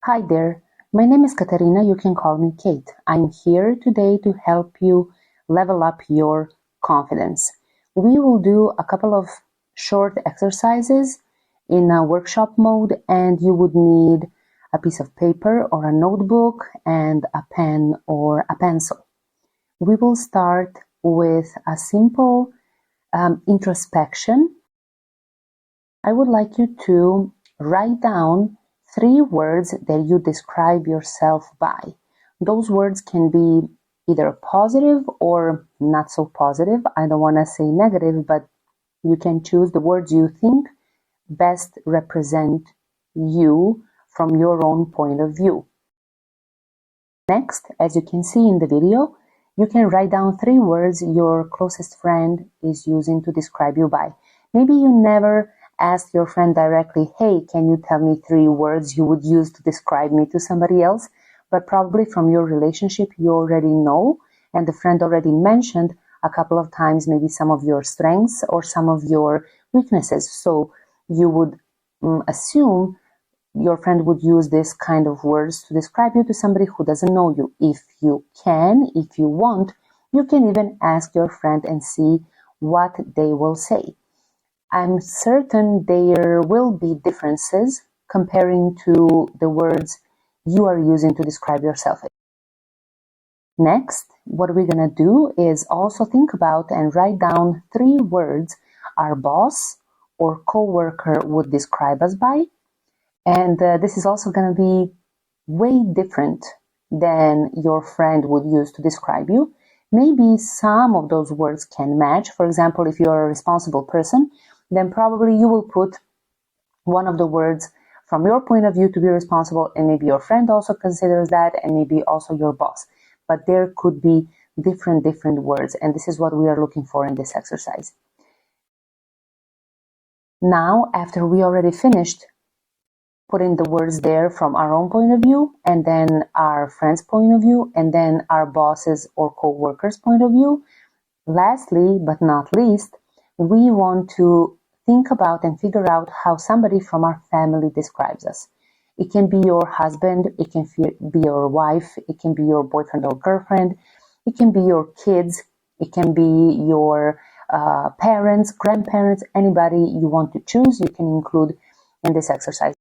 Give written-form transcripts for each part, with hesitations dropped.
Hi there, my name is Katarina. You can call me Kate. I'm here today to help you level up your confidence. We will do a couple of short exercises in a workshop mode, and you would need a piece of paper or a notebook and a pen or a pencil. We will start with a simple introspection. I would like you to write down 3 words that you describe yourself by. Those words can be either positive or not so positive. I don't want to say negative, but you can choose the words you think best represent you from your own point of view. Next, as you can see in the video, you can write down 3 words your closest friend is using to describe you by. Maybe you never asked your friend directly, hey, can you tell me 3 words you would use to describe me to somebody else? But probably from your relationship, you already know, and the friend already mentioned a couple of times maybe some of your strengths or some of your weaknesses. So you would assume your friend would use this kind of words to describe you to somebody who doesn't know you. If you want, you can even ask your friend and see what they will say. I'm certain there will be differences comparing to the words you are using to describe yourself. Next, what we're going to do is also think about and write down 3 words our boss or coworker would describe us by. And this is also going to be way different than your friend would use to describe you. Maybe some of those words can match. For example, if you're a responsible person, then probably you will put one of the words from your point of view to be responsible, and maybe your friend also considers that, and maybe also your boss. But there could be different words, and this is what we are looking for in this exercise. Now, after we already finished putting the words there from our own point of view, and then our friend's point of view, and then our boss's or co-worker's point of view, lastly but not least, we want to think about and figure out how somebody from our family describes us. It can be your husband, it can be your wife, it can be your boyfriend or girlfriend, it can be your kids, it can be your parents, grandparents, anybody you want to choose, you can include in this exercise.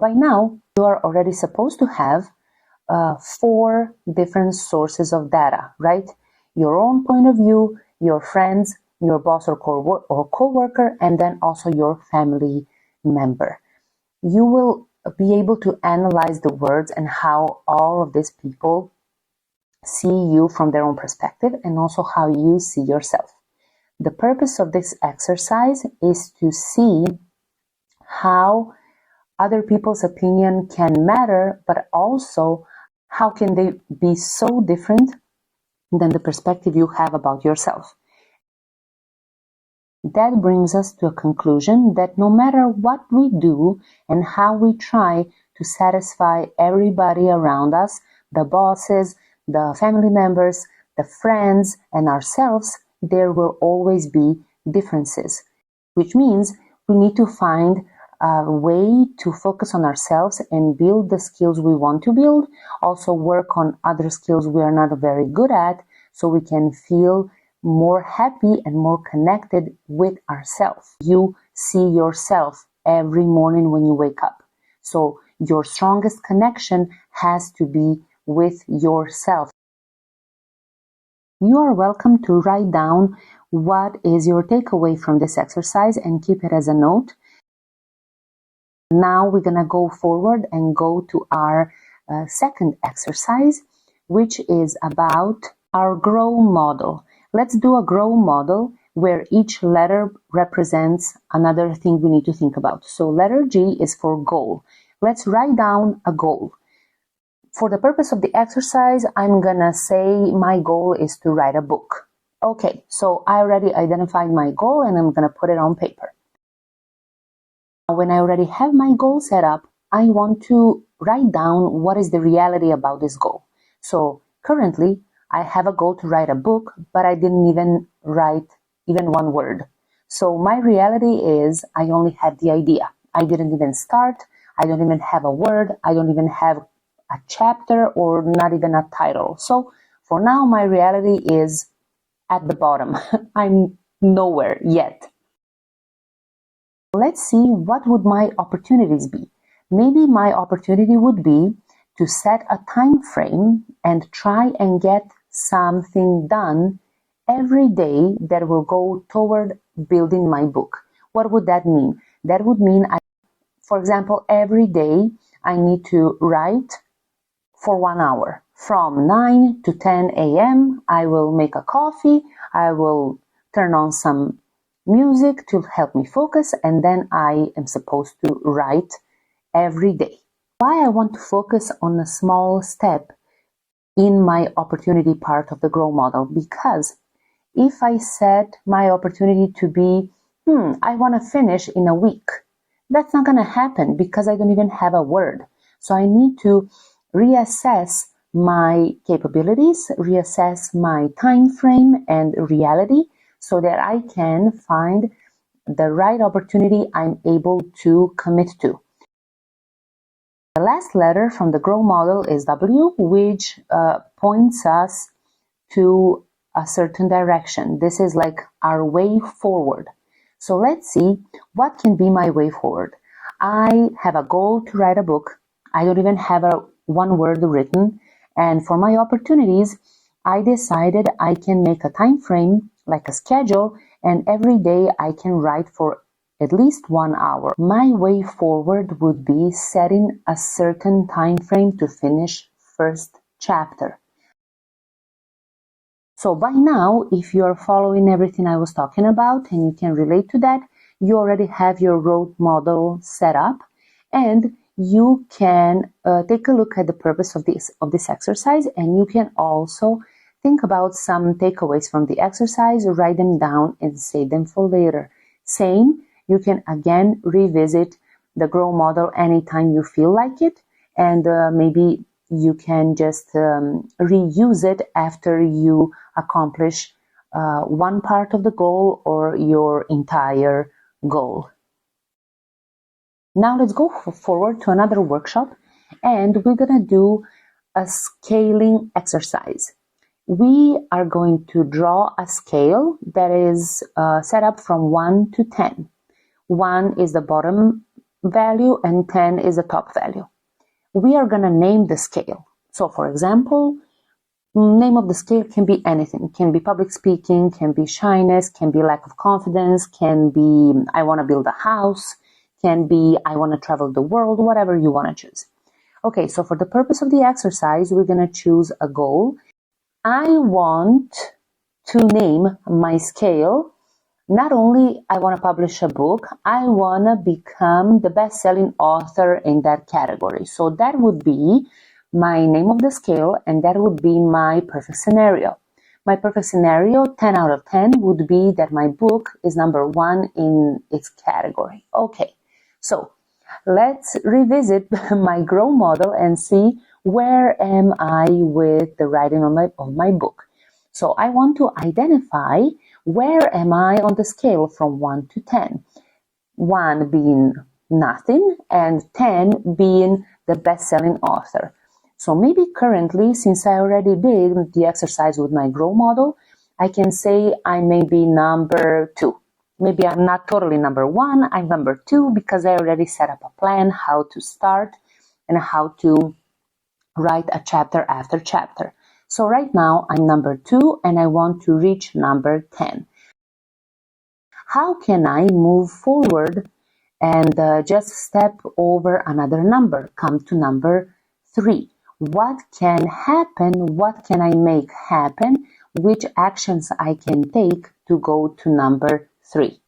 By now, you are already supposed to have 4 different sources of data, right? Your own point of view, your friends, your boss or co-worker, and then also your family member. You will be able to analyze the words and how all of these people see you from their own perspective, and also how you see yourself. The purpose of this exercise is to see how other people's opinion can matter, but also how can they be so different than the perspective you have about yourself. That brings us to a conclusion that no matter what we do and how we try to satisfy everybody around us, the bosses, the family members, the friends, and ourselves, there will always be differences, which means we need to find a way to focus on ourselves and build the skills we want to build, also work on other skills we are not very good at, so we can feel more happy and more connected with ourselves. You see yourself every morning when you wake up. So your strongest connection has to be with yourself. You are welcome to write down what is your takeaway from this exercise and keep it as a note. Now we're going to go forward and go to our second exercise, which is about our GROW model. Let's do a GROW model where each letter represents another thing we need to think about. So letter G is for goal. Let's write down a goal. For the purpose of the exercise, I'm gonna say my goal is to write a book. Okay, so I already identified my goal and I'm gonna put it on paper. When I already have my goal set up, I want to write down what is the reality about this goal. So currently, I have a goal to write a book, but I didn't even write even 1 word. So my reality is I only had the idea. I didn't even start. I don't even have a word. I don't even have a chapter or not even a title. So for now, my reality is at the bottom. I'm nowhere yet. Let's see what would my opportunities be. Maybe my opportunity would be to set a time frame and try and get something done every day that will go toward building my book. What would that mean? That would mean, for example, every day I need to write for 1 hour. From 9 to 10 a.m., I will make a coffee, I will turn on some music to help me focus, and then I am supposed to write every day. Why I want to focus on a small step in my opportunity part of the grow model? Because if I set my opportunity to be, I want to finish in a week, that's not going to happen because I don't even have a word. So I need to reassess my capabilities, reassess my time frame and reality so that I can find the right opportunity I'm able to commit to. The last letter from the grow model is W, which points us to a certain direction. This is like our way forward. So let's see what can be my way forward. I have a goal to write a book. I don't even have one word written. And for my opportunities, I decided I can make a time frame, like a schedule, and every day I can write for at least 1 hour. My way forward would be setting a certain time frame to finish first chapter. So by now, if you're following everything I was talking about and you can relate to that, you already have your road model set up, and you can take a look at the purpose of this exercise, and you can also think about some takeaways from the exercise, write them down and save them for later. Same, you can again revisit the grow model anytime you feel like it, and maybe you can just reuse it after you accomplish one part of the goal or your entire goal. Now let's go forward to another workshop, and we're going to do a scaling exercise. We are going to draw a scale that is set up from 1 to 10. 1 is the bottom value and 10 is the top value. We are going to name the scale. So for example, name of the scale can be anything. Can be public speaking, can be shyness, can be lack of confidence, can be I want to build a house, can be I want to travel the world, whatever you want to choose. Okay, so for the purpose of the exercise, we're going to choose a goal. I want to name my scale. Not only I want to publish a book, I want to become the best-selling author in that category. So that would be my name of the scale, and that would be my perfect scenario. My perfect scenario, 10 out of 10, would be that my book is number 1 in its category. Okay, so let's revisit my grow model and see where am I with the writing of my book. So I want to identify where am I on the scale from 1 to 10. 1 being nothing and 10 being the best-selling author. So maybe currently, since I already did the exercise with my grow model, I can say I may be number 2. Maybe I'm not totally number 1, I'm number 2 because I already set up a plan how to start and how to write a chapter after chapter. So right now I'm number 2 and I want to reach number 10. How can I move forward and just step over another number, come to number 3? What can happen? What can I make happen? Which actions I can take to go to number 3?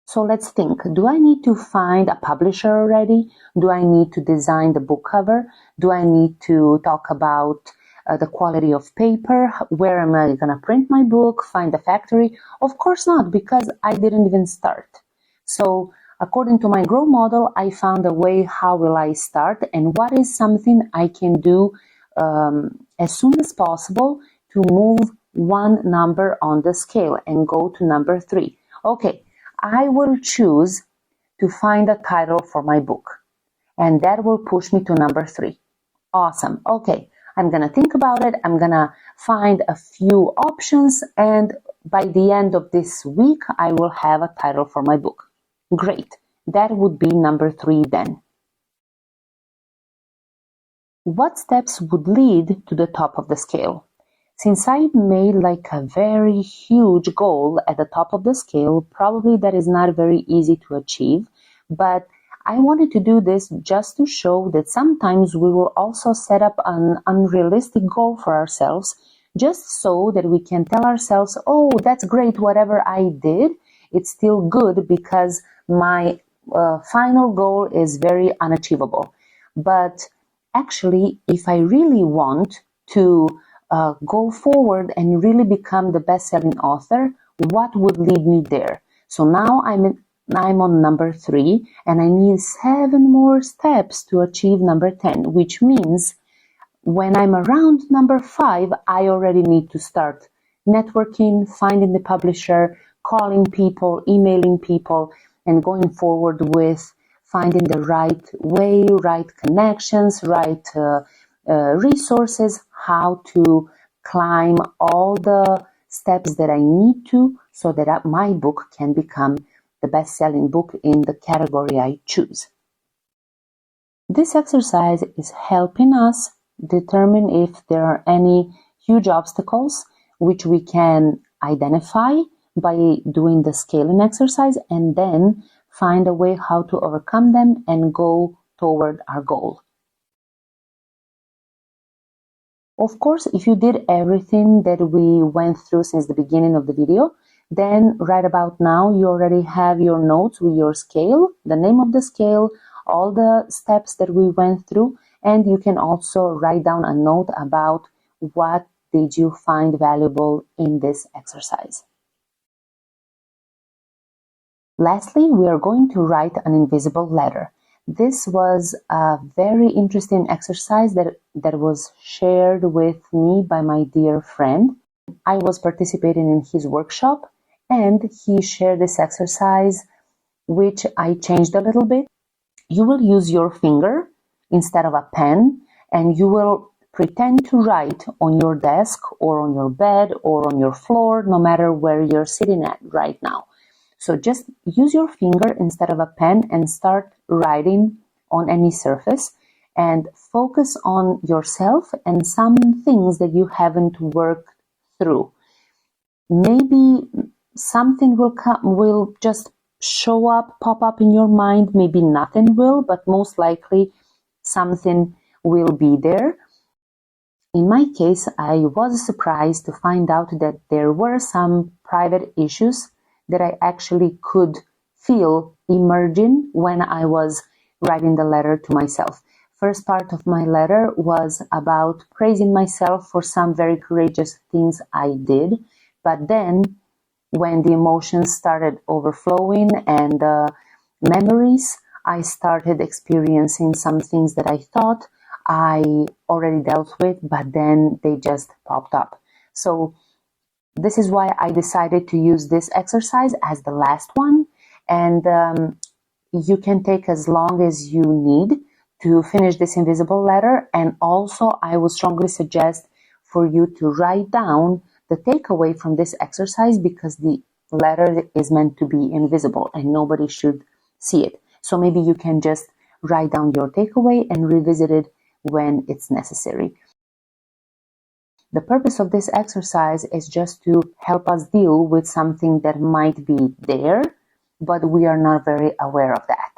So let's think, do I need to find a publisher already? Do I need to design the book cover? Do I need to talk about the quality of paper? Where am I going to print my book? Find the factory? Of course not, because I didn't even start. So according to my grow model, I found a way how will I start and what is something I can do as soon as possible to move one number on the scale and go to number 3. Okay, I will choose to find a title for my book. And that will push me to number 3. Awesome. Okay, I'm going to think about it. I'm going to find a few options, and by the end of this week, I will have a title for my book. Great. That would be number 3 then. What steps would lead to the top of the scale? Since I made like a very huge goal at the top of the scale, probably that is not very easy to achieve, but I wanted to do this just to show that sometimes we will also set up an unrealistic goal for ourselves, just so that we can tell ourselves, oh, that's great, whatever I did, it's still good because my final goal is very unachievable. But actually, if I really want to go forward and really become the best-selling author, what would lead me there? So now I'm on number 3, and I need 7 more steps to achieve number 10, which means when I'm around number 5, I already need to start networking, finding the publisher, calling people, emailing people, and going forward with finding the right way, right connections, right resources, how to climb all the steps that I need to so that my book can become the best-selling book in the category I choose. This exercise is helping us determine if there are any huge obstacles which we can identify by doing the scaling exercise, and then find a way how to overcome them and go toward our goal. Of course, if you did everything that we went through since the beginning of the video, then right about now you already have your notes with your scale, the name of the scale, all the steps that we went through, and you can also write down a note about what did you find valuable in this exercise. Lastly, we are going to write an invisible letter. This was a very interesting exercise that was shared with me by my dear friend. I was participating in his workshop, and he shared this exercise, which I changed a little bit. You will use your finger instead of a pen, and you will pretend to write on your desk or on your bed or on your floor, no matter where you're sitting at right now. So just use your finger instead of a pen and start writing on any surface, and focus on yourself and some things that you haven't worked through. Maybe something will just show up, pop up in your mind. Maybe nothing will, but most likely something will be there. In my case, I was surprised to find out that there were some private issues that I actually could feel emerging when I was writing the letter to myself. First part of my letter was about praising myself for some very courageous things I did. But then when the emotions started overflowing and memories, I started experiencing some things that I thought I already dealt with, but then they just popped up. So this is why I decided to use this exercise as the last one, and you can take as long as you need to finish this invisible letter. And also, I would strongly suggest for you to write down the takeaway from this exercise, because the letter is meant to be invisible and nobody should see it. So maybe you can just write down your takeaway and revisit it when it's necessary. The purpose of this exercise is just to help us deal with something that might be there, but we are not very aware of that.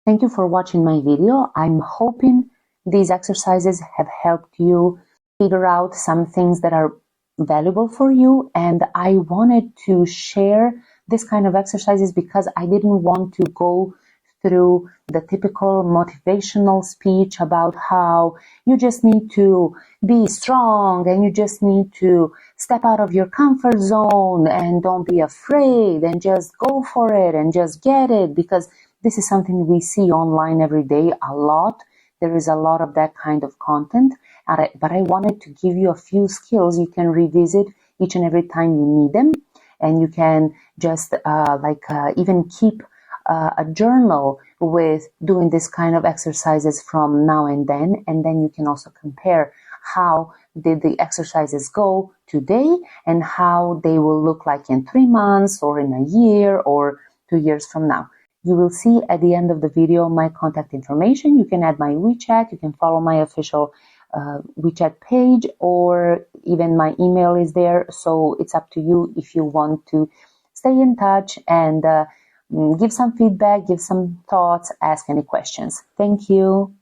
Thank you for watching my video. I'm hoping these exercises have helped you figure out some things that are valuable for you, and I wanted to share this kind of exercises because I didn't want to go through the typical motivational speech about how you just need to be strong and you just need to step out of your comfort zone and don't be afraid and just go for it and just get it, because this is something we see online every day a lot. There is a lot of that kind of content, but I wanted to give you a few skills you can revisit each and every time you need them, and you can just even keep a journal with doing this kind of exercises from now and then you can also compare how did the exercises go today and how they will look like in 3 months or in a year or 2 years from now. You will see at the end of the video my contact information. You can add my WeChat, you can follow my official WeChat page, or even my email is there. So it's up to you if you want to stay in touch and give some feedback, give some thoughts, ask any questions. Thank you.